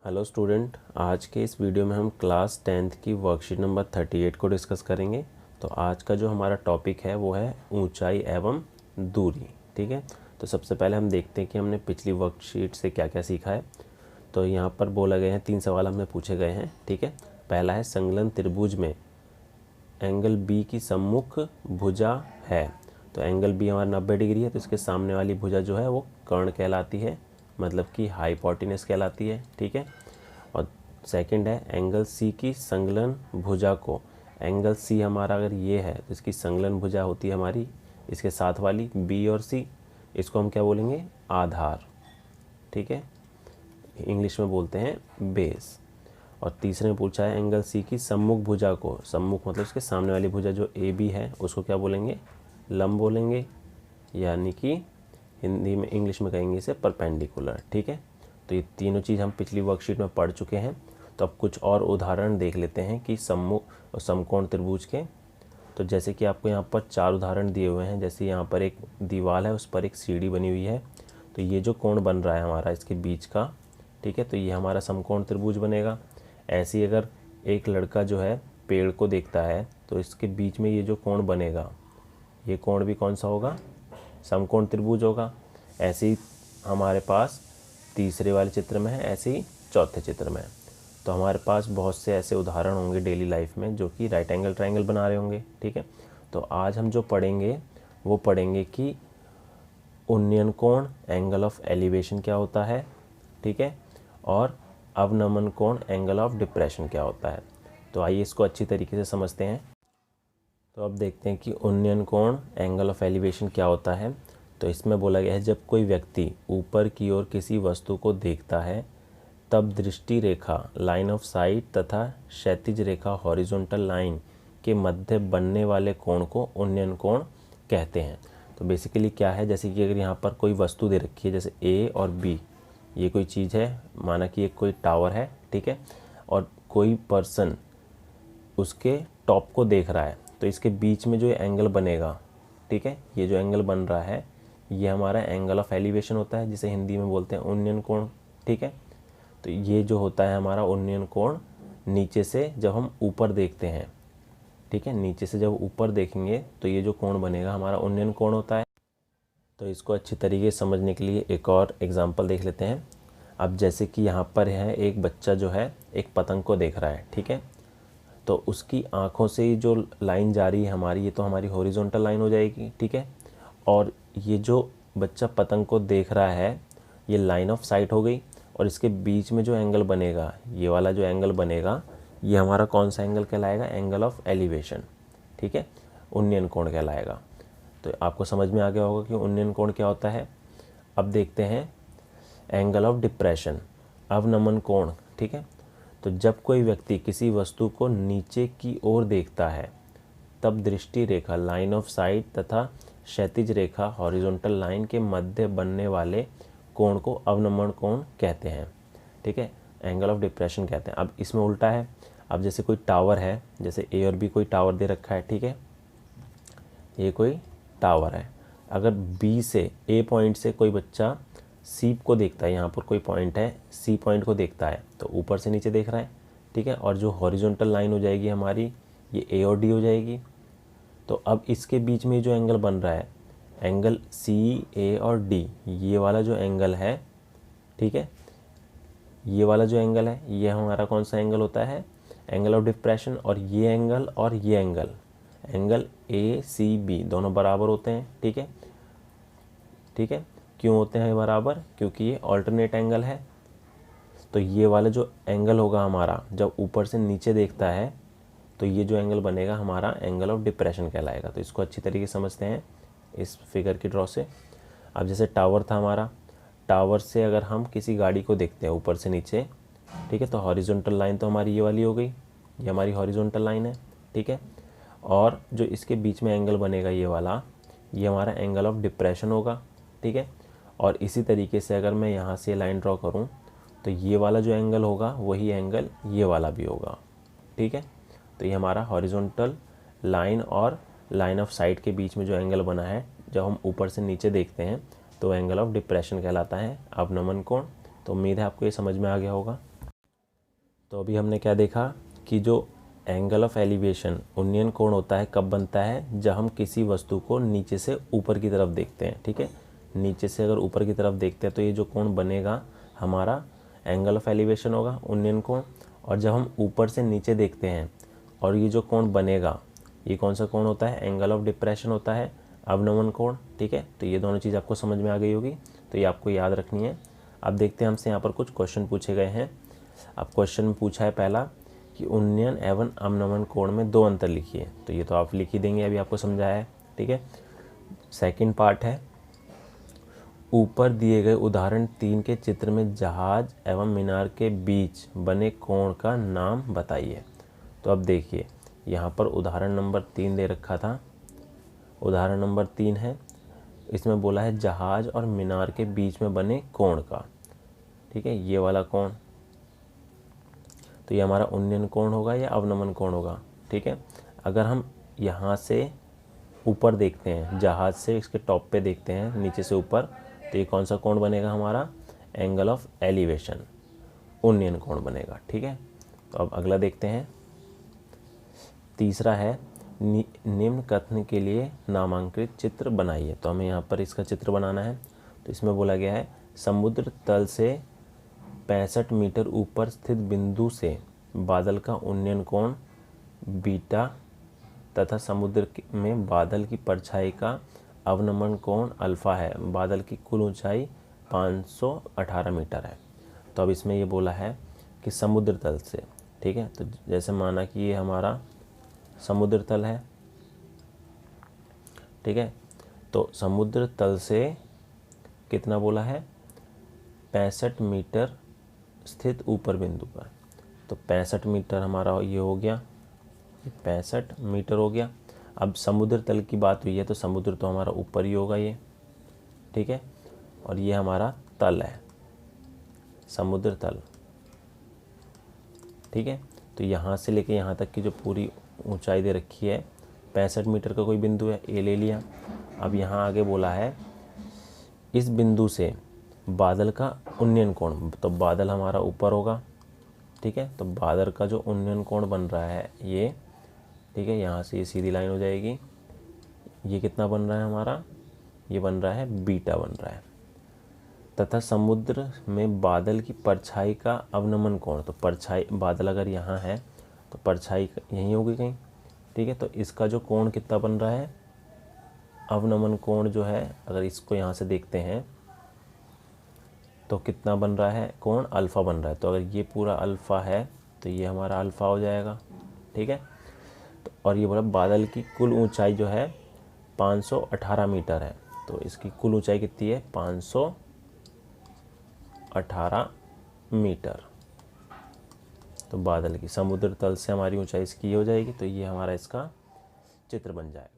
Hello student, आज के इस वीडियो में हम क्लास 10th की वर्कशीट नंबर 38 को डिस्कस करेंगे। तो आज का जो हमारा टॉपिक है वो है ऊंचाई एवं दूरी। ठीक है, तो सबसे पहले हम देखते हैं कि हमने पिछली वर्कशीट से क्या क्या सीखा है। तो यहाँ पर बोला गया है 3 सवाल हमें पूछे गए हैं। ठीक है, पहला है संलग्न त्रिभुज में एंगल बी की सम्मुख भुजा है। तो एंगल बी हमारा 90 डिग्री है, तो इसके सामने वाली भुजा जो है वो कर्ण कहलाती है, मतलब कि हाइपोटेनस कहलाती है। ठीक है, और सेकंड है एंगल सी की संलग्न भुजा को, एंगल सी हमारा अगर ये है तो इसकी संलग्न भुजा होती है हमारी इसके साथ वाली बी और सी, इसको हम क्या बोलेंगे, आधार। ठीक है, इंग्लिश में बोलते हैं बेस। और तीसरे में पूछा है एंगल सी की सम्मुख भुजा को, सम्मुख मतलब इसके सामने वाली भुजा जो ए बी है उसको क्या बोलेंगे, लंब बोलेंगे, यानी कि हिंदी में इंग्लिश में कहेंगे इसे परपेंडिकुलर। ठीक है, तो ये तीनों चीज़ हम पिछली वर्कशीट में पढ़ चुके हैं। तो अब कुछ और उदाहरण देख लेते हैं कि सम्मुख और समकोण त्रिभुज के। तो जैसे कि आपको यहाँ पर 4 उदाहरण दिए हुए हैं। जैसे यहाँ पर एक दीवार है, उस पर एक सीढ़ी बनी हुई है, तो ये जो कोण बन रहा है हमारा इसके बीच का, ठीक है, तो ये हमारा समकोण त्रिभुज बनेगा। ऐसे ही अगर एक लड़का जो है पेड़ को देखता है तो इसके बीच में ये जो कोण बनेगा, ये कोण भी कौन सा होगा, समकोण त्रिभुज होगा। ऐसे ही हमारे पास तीसरे वाले चित्र में है, ऐसे ही चौथे चित्र में है। तो हमारे पास बहुत से ऐसे उदाहरण होंगे डेली लाइफ में जो कि राइट एंगल ट्रायंगल बना रहे होंगे। ठीक है, तो आज हम जो पढ़ेंगे वो पढ़ेंगे कि उन्नयन कोण, एंगल ऑफ एलिवेशन क्या होता है, ठीक है, और अवनमन कोण, एंगल ऑफ डिप्रेशन क्या होता है। तो आइए इसको अच्छी तरीके से समझते हैं। तो अब देखते हैं कि उन्नयन कोण, एंगल ऑफ एलिवेशन क्या होता है। तो इसमें बोला गया है जब कोई व्यक्ति ऊपर की ओर किसी वस्तु को देखता है तब दृष्टि रेखा, लाइन ऑफ साइट तथा क्षैतिज रेखा, हॉरिजॉन्टल लाइन के मध्य बनने वाले कोण को उन्नयन कोण कहते हैं। तो बेसिकली क्या है, जैसे कि अगर यहाँ पर कोई वस्तु दे रखी है, जैसे ए और बी, ये कोई चीज़ है, माना कि एक कोई टावर है, ठीक है, और कोई पर्सन उसके टॉप को देख रहा है, तो इसके बीच में जो एंगल बनेगा, ठीक है, ये जो एंगल बन रहा है ये हमारा एंगल ऑफ एलिवेशन होता है, जिसे हिंदी में बोलते हैं उन्नयन कोण। ठीक है, तो ये जो होता है हमारा उन्नयन कोण नीचे से जब हम ऊपर देखते हैं, ठीक है, नीचे से जब ऊपर देखेंगे तो ये जो कोण बनेगा हमारा उन्नयन कोण होता है। तो इसको अच्छी तरीके से समझने के लिए एक और एग्जांपल देख लेते हैं। अब जैसे कि यहाँ पर है एक बच्चा जो है एक पतंग को देख रहा है, ठीक है, तो उसकी आँखों से जो लाइन जा रही है हमारी, ये तो हमारी हॉरिजॉन्टल लाइन हो जाएगी। ठीक है, और ये जो बच्चा पतंग को देख रहा है ये लाइन ऑफ साइट हो गई, और इसके बीच में जो एंगल बनेगा, ये वाला जो एंगल बनेगा, ये हमारा कौन सा एंगल कहलाएगा, एंगल ऑफ एलिवेशन। ठीक है, उन्नयन कोण कहलाएगा। तो आपको समझ में आ गया होगा कि उन्नयन कोण क्या होता है। अब देखते हैं एंगल ऑफ डिप्रेशन, अवनमन कोण। ठीक है, तो जब कोई व्यक्ति किसी वस्तु को नीचे की ओर देखता है तब दृष्टि रेखा, लाइन ऑफ साइट तथा क्षैतिज रेखा, हॉरिजॉन्टल लाइन के मध्य बनने वाले कोण को अवनमन कोण कहते हैं। ठीक है, एंगल ऑफ डिप्रेशन कहते हैं। अब इसमें उल्टा है। अब जैसे कोई टावर है, जैसे ए और बी कोई टावर दे रखा है, ठीक है, ये कोई टावर है, अगर बी से, ए पॉइंट से कोई बच्चा सी को देखता है, यहाँ पर कोई पॉइंट है, सी पॉइंट को देखता है, तो ऊपर से नीचे देख रहा है, ठीक है, और जो हॉरिजॉन्टल लाइन हो जाएगी हमारी, ये ए और डी हो जाएगी। तो अब इसके बीच में जो एंगल बन रहा है, एंगल सी, ए और डी, ये वाला जो एंगल है, ठीक है, ये वाला जो एंगल है ये हमारा कौन सा एंगल होता है, एंगल ऑफ डिप्रेशन। और ये एंगल और ये angle, angle A C B दोनों बराबर होते हैं। ठीक है, ठीक है, क्यों होते हैं बराबर, क्योंकि ये ऑल्टरनेट एंगल है। तो ये वाला जो एंगल होगा हमारा जब ऊपर से नीचे देखता है, तो ये जो एंगल बनेगा हमारा एंगल ऑफ डिप्रेशन कहलाएगा। तो इसको अच्छी तरीके से समझते हैं इस फिगर की ड्रॉ से। अब जैसे टावर था हमारा, टावर से अगर हम किसी गाड़ी को देखते हैं ऊपर से नीचे, ठीक है, तो हॉरिजॉन्टल लाइन तो हमारी ये वाली हो गई, ये हमारी हॉरिजॉन्टल लाइन है। ठीक है, और जो इसके बीच में एंगल बनेगा ये वाला, ये हमारा एंगल ऑफ डिप्रेशन होगा। ठीक है, और इसी तरीके से अगर मैं यहाँ से लाइन ड्रॉ करूँ तो ये वाला जो एंगल होगा वही एंगल ये वाला भी होगा। ठीक है, तो ये हमारा हॉरिजॉन्टल लाइन और लाइन ऑफ साइट के बीच में जो एंगल बना है, जब हम ऊपर से नीचे देखते हैं तो एंगल ऑफ डिप्रेशन कहलाता है, अवनमन कोण। तो उम्मीद है आपको ये समझ में आ गया होगा। तो अभी हमने क्या देखा कि जो एंगल ऑफ एलिवेशन उन्नयन कोण होता है कब बनता है, जब हम किसी वस्तु को नीचे से ऊपर की तरफ देखते हैं। ठीक है, नीचे से अगर ऊपर की तरफ देखते हैं तो ये जो कोण बनेगा हमारा एंगल ऑफ एलिवेशन होगा, उन्नयन कोण। और जब हम ऊपर से नीचे देखते हैं और ये जो कोण बनेगा ये कौन सा कोण होता है, एंगल ऑफ डिप्रेशन होता है, अवनमन कोण। ठीक है, तो ये दोनों चीज़ आपको समझ में आ गई होगी, तो ये आपको याद रखनी है। अब देखते हैं हमसे यहाँ पर कुछ क्वेश्चन पूछे गए हैं। अब क्वेश्चन में पूछा है पहला कि उन्नयन एवं अवनमन कोण में 2 अंतर लिखिए, तो ये तो आप लिख ही देंगे, अभी आपको समझाया है। ठीक है, सेकंड पार्ट है, ऊपर दिए गए उदाहरण 3 के चित्र में जहाज एवं मीनार के बीच बने कोण का नाम बताइए। तो अब देखिए यहाँ पर उदाहरण नंबर 3 दे रखा था, उदाहरण नंबर 3 है, इसमें बोला है जहाज और मीनार के बीच में बने कोण का। ठीक है, ये वाला कोण, तो ये हमारा उन्नयन कोण होगा या अवनमन कोण होगा। ठीक है, अगर हम यहाँ से ऊपर देखते हैं, जहाज से इसके टॉप पे देखते हैं नीचे से ऊपर, तो ये कौन सा कोण बनेगा हमारा, एंगल ऑफ एलिवेशन, उन्नयन कोण बनेगा। ठीक है, तो अब अगला देखते हैं, तीसरा है निम्न कथन के लिए नामांकित चित्र बनाइए। तो हमें यहाँ पर इसका चित्र बनाना है। तो इसमें बोला गया है समुद्र तल से 65 मीटर ऊपर स्थित बिंदु से बादल का उन्नयन कोण बीटा तथा समुद्र में बादल की परछाई का अवनमन कोण अल्फा है। बादल की कुल ऊंचाई 518 मीटर है। तो अब इसमें ये बोला है कि समुद्र तल से, ठीक है, तो जैसे माना कि ये हमारा समुद्र तल है। ठीक है, तो समुद्र तल से कितना बोला है, 65 मीटर स्थित ऊपर बिंदु पर। तो 65 मीटर हमारा ये हो गया, 65 मीटर हो गया। अब समुद्र तल की बात हुई है तो समुद्र तो हमारा ऊपर ही होगा ये। ठीक है, और ये हमारा तल है, समुद्र तल। ठीक है, तो यहाँ से लेके यहाँ तक की जो पूरी ऊंचाई दे रखी है 65 मीटर का कोई बिंदु है, ए ले लिया। अब यहाँ आगे बोला है इस बिंदु से बादल का उन्नयन कोण, तो बादल हमारा ऊपर होगा। ठीक है, तो बादल का जो उन्नयन कोण बन रहा है ये, ठीक है, यहाँ से ये सीधी लाइन हो जाएगी। ये कितना बन रहा है हमारा, ये बन रहा है बीटा बन रहा है। तथा समुद्र में बादल की परछाई का अवनमन कोण, तो परछाई बादल अगर यहाँ है तो परछाई यहीं होगी कहीं। ठीक है, तो इसका जो कोण कितना बन रहा है, अवनमन कोण जो है, अगर इसको यहाँ से देखते हैं तो कितना बन रहा है कोण, अल्फ़ा बन रहा है। तो अगर ये पूरा अल्फ़ा है तो ये हमारा अल्फ़ा हो जाएगा। ठीक है, तो और ये बोला बादल की कुल ऊंचाई जो है 518 मीटर है। तो इसकी कुल ऊंचाई कितनी है, 518 मीटर। तो बादल की समुद्र तल से हमारी ऊंचाई इसकी हो जाएगी। तो ये हमारा इसका चित्र बन जाएगा।